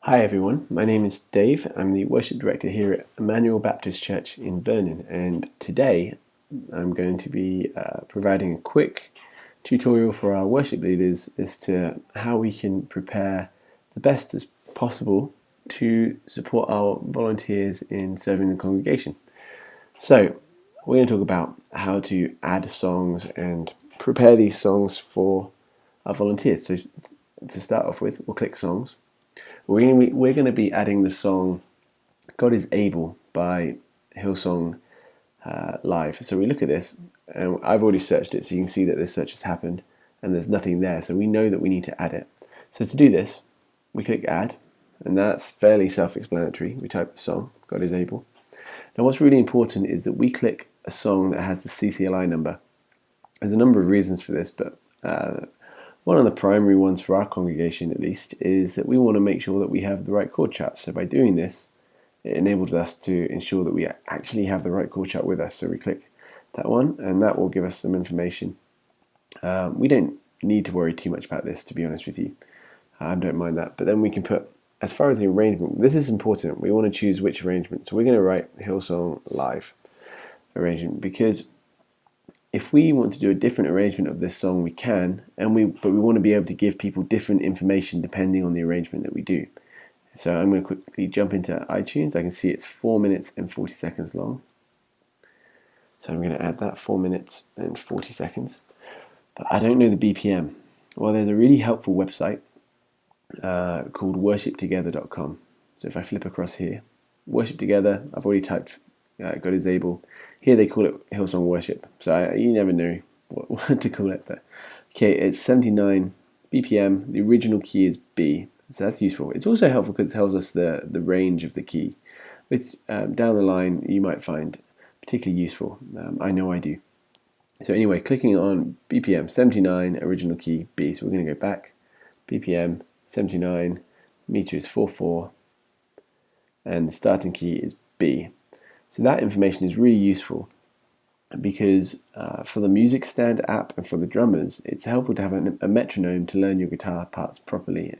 Hi everyone, my name is Dave. I'm the worship director here at Emmanuel Baptist Church in Vernon, and today I'm going to be providing a quick tutorial for our worship leaders as to how we can prepare the best as possible to support our volunteers in serving the congregation. So we're going to talk about how to add songs and prepare these songs for our volunteers. So to start off with, we'll click Songs. We're going to be adding the song God is Able by Hillsong Live. So we look at this, and I've already searched it, so you can see that this search has happened, and there's nothing there, so we know that we need to add it. So to do this, we click Add, and that's fairly self-explanatory. We type the song, God is Able. Now what's really important is that we click a song that has the CCLI number. There's a number of reasons for this, but one of the primary ones for our congregation, at least, is that we want to make sure that we have the right chord chart. So by doing this, it enables us to ensure that we actually have the right chord chart with us. So we click that one, and that will give us some information. We don't need to worry too much about this, to be honest with you. I don't mind that. But then we can put, as far as the arrangement, this is important. We want to choose which arrangement. So we're going to write Hillsong Live arrangement, because if we want to do a different arrangement of this song, we can, but we want to be able to give people different information depending on the arrangement that we do. So I'm going to quickly jump into iTunes. I can see it's 4 minutes and 40 seconds long. So I'm going to add that 4 minutes and 40 seconds. But I don't know the BPM. Well, there's a really helpful website called worshiptogether.com. So if I flip across here, Worship Together, I've already typed God is Able. Here they call it Hillsong Worship, so you never know what to call it. But okay, it's 79 BPM. The original key is B, so that's useful. It's also helpful because it tells us the range of the key, which down the line you might find particularly useful. I know I do. So anyway, clicking on BPM 79, original key B. So we're going to go back. BPM 79, meter is 4/4, and the starting key is B. So that information is really useful because for the Music Stand app and for the drummers, it's helpful to have a metronome to learn your guitar parts properly,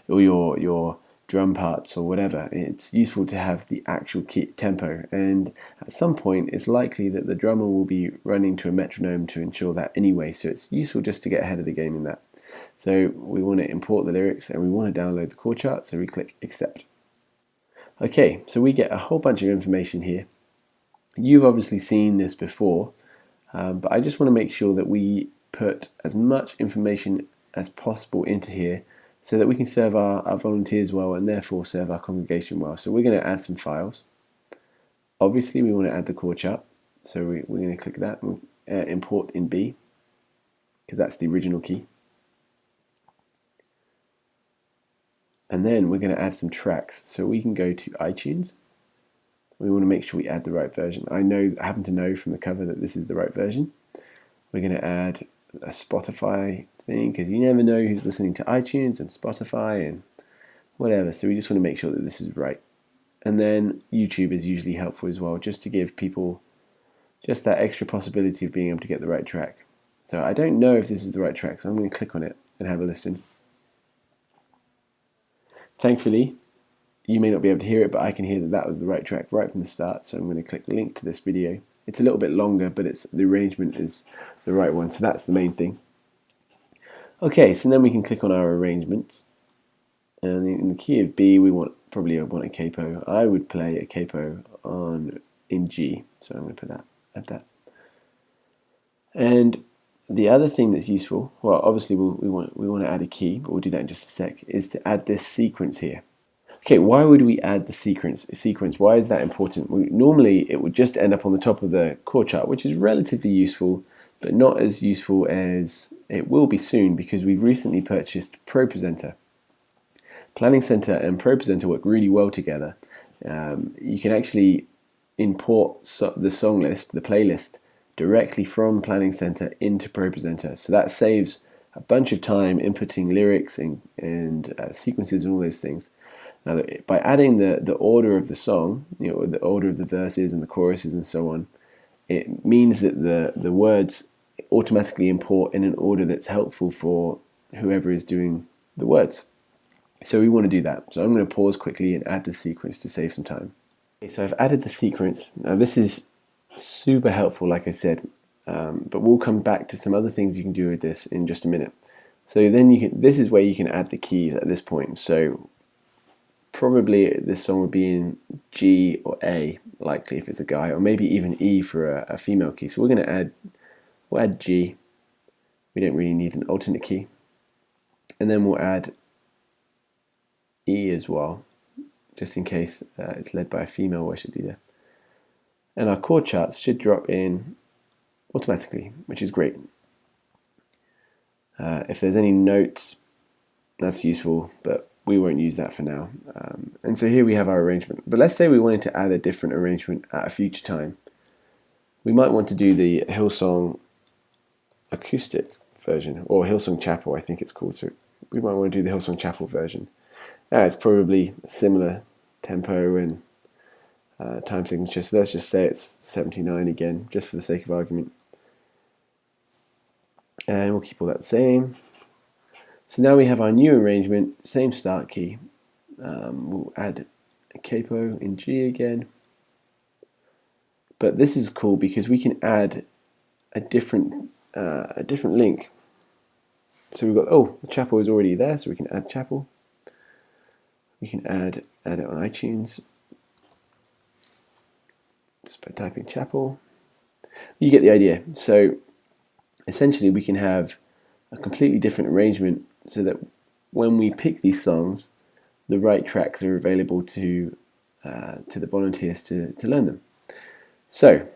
or your drum parts or whatever. It's useful to have the actual key tempo, and at some point it's likely that the drummer will be running to a metronome to ensure that anyway, so it's useful just to get ahead of the game in that. So we want to import the lyrics and we want to download the chord chart, so we click Accept. Okay, so we get a whole bunch of information here. You've obviously seen this before, but I just want to make sure that we put as much information as possible into here so that we can serve our volunteers well and therefore serve our congregation well. So we're going to add some files. Obviously we want to add the chord chart, so we're going to click that and import in B, because that's the original key. And then we're going to add some tracks. So we can go to iTunes. We want to make sure we add the right version. I happen to know from the cover that this is the right version. We're going to add a Spotify thing, because you never know who's listening to iTunes and Spotify and whatever. So we just want to make sure that this is right. And then YouTube is usually helpful as well, just to give people just that extra possibility of being able to get the right track. So I don't know if this is the right track, so I'm going to click on it and have a listen. Thankfully, you may not be able to hear it, but I can hear that that was the right track right from the start. So I'm going to click the link to this video. It's a little bit longer, but the arrangement is the right one. So that's the main thing. Okay, so then we can click on our arrangements. And in the key of B, we probably want a capo. I would play a capo in G. So I'm going to add that. And the other thing that's useful, well, obviously we want to add a key, but we'll do that in just a sec, is to add this sequence here. Okay, why would we add the sequence? Why is that important? Normally it would just end up on the top of the chord chart, which is relatively useful, but not as useful as it will be soon, because we've recently purchased ProPresenter. Planning Center and ProPresenter work really well together. You can actually import the song list, the playlist, directly from Planning Center into ProPresenter. So that saves a bunch of time inputting lyrics and sequences and all those things. Now, by adding the order of the song, the order of the verses and the choruses and so on, it means that the words automatically import in an order that's helpful for whoever is doing the words. So we want to do that. So I'm going to pause quickly and add the sequence to save some time. Okay, so I've added the sequence. Now this is super helpful, like I said, but we'll come back to some other things you can do with this in just a minute. So then this is where you can add the keys at this point. So probably this song would be in G or A, likely if it's a guy, or maybe even E for a female key. So we'll add G. We don't really need an alternate key. And then we'll add E as well, just in case it's led by a female worship leader. And our chord charts should drop in automatically, which is great. If there's any notes, that's useful, but we won't use that for now. And so here we have our arrangement. But let's say we wanted to add a different arrangement at a future time. We might want to do the Hillsong acoustic version, or Hillsong Chapel, I think it's called. So we might want to do the Hillsong Chapel version. It's probably similar tempo and time signature. So let's just say it's 79 again, just for the sake of argument. And we'll keep all that the same. So now we have our new arrangement, same start key. We'll add a capo in G again. But this is cool because we can add a different link. So we've got, the chapel is already there, so we can add chapel. We can add it on iTunes just by typing chapel. You get the idea. So essentially we can have a completely different arrangement so that when we pick these songs, the right tracks are available to the volunteers to learn them. So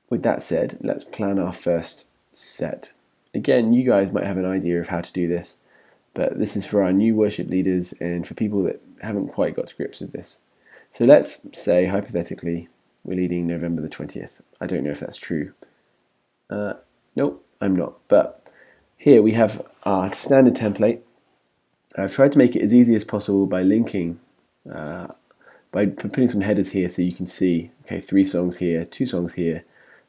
with that said, let's plan our first set. Again, you guys might have an idea of how to do this, but this is for our new worship leaders and for people that haven't quite got to grips with this. So let's say, hypothetically, we're leading November the 20th. I don't know if that's true. Nope, I'm not. But here we have our standard template. I've tried to make it as easy as possible by linking, by putting some headers here so you can see, okay, 3 songs here, 2 songs here,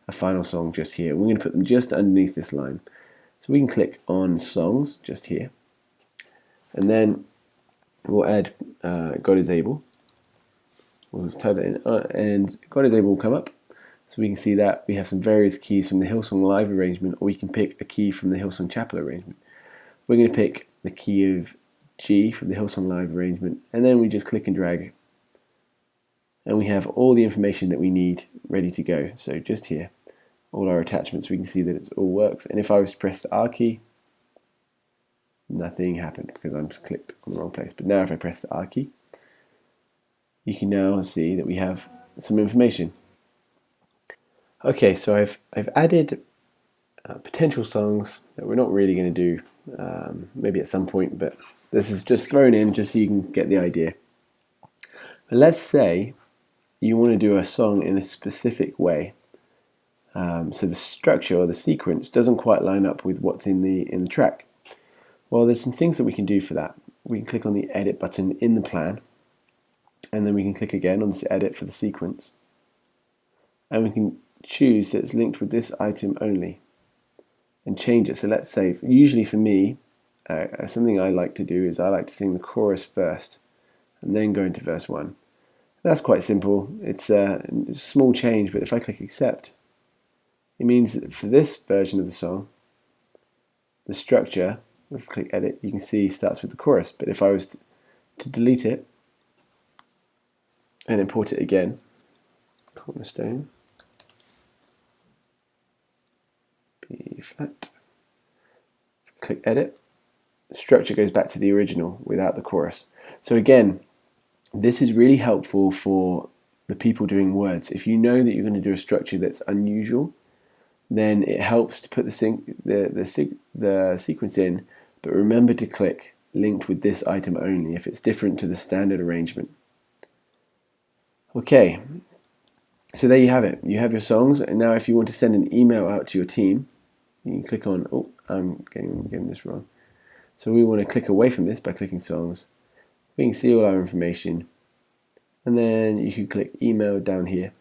a final song just here. We're going to put them just underneath this line. So we can click on songs just here. And then we'll add God is able. We'll type it in, and God is able will come up. So we can see that we have some various keys from the Hillsong Live arrangement, or we can pick a key from the Hillsong Chapel arrangement. We're going to pick the key of G from the Hillsong Live arrangement, and then we just click and drag. And we have all the information that we need ready to go. So just here, all our attachments, we can see that it all works. And if I was to press the R key, nothing happened because I'm just clicked on the wrong place. But now if I press the R key, you can now see that we have some information. Okay, so I've added potential songs that we're not really going to do, maybe at some point, but this is just thrown in just so you can get the idea. But let's say you want to do a song in a specific way. So the structure or the sequence doesn't quite line up with what's in the track. Well, there's some things that we can do for that. We can click on the edit button in the plan, and then we can click again on this edit for the sequence, and we can choose that it's linked with this item only and change it. So let's say, usually for me, something I like to do is I like to sing the chorus first and then go into verse 1. That's quite simple. It's a small change, but if I click accept, it means that for this version of the song, the structure, if I click edit, you can see starts with the chorus. But if I was to delete it and import it again, cornerstone, B flat, click edit, the structure goes back to the original without the chorus. So again, this is really helpful for the people doing words. If you know that you're going to do a structure that's unusual, then it helps to put the sequence in, but remember to click linked with this item only if it's different to the standard arrangement. Okay, so there you have it. You have your songs, and now if you want to send an email out to your team, you can click on, I'm getting this wrong. So we want to click away from this by clicking songs. We can see all our information, and then you can click email down here,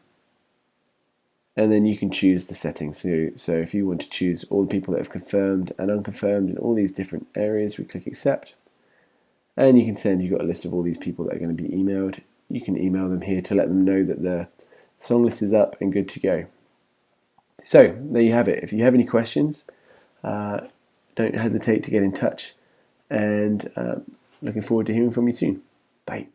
and then you can choose the settings. So if you want to choose all the people that have confirmed and unconfirmed in all these different areas, we click accept, And you can send, you've got a list of all these people that are going to be emailed. You can email them here to let them know that the song list is up and good to go. So there you have it. If you have any questions, don't hesitate to get in touch, and looking forward to hearing from you soon. Bye.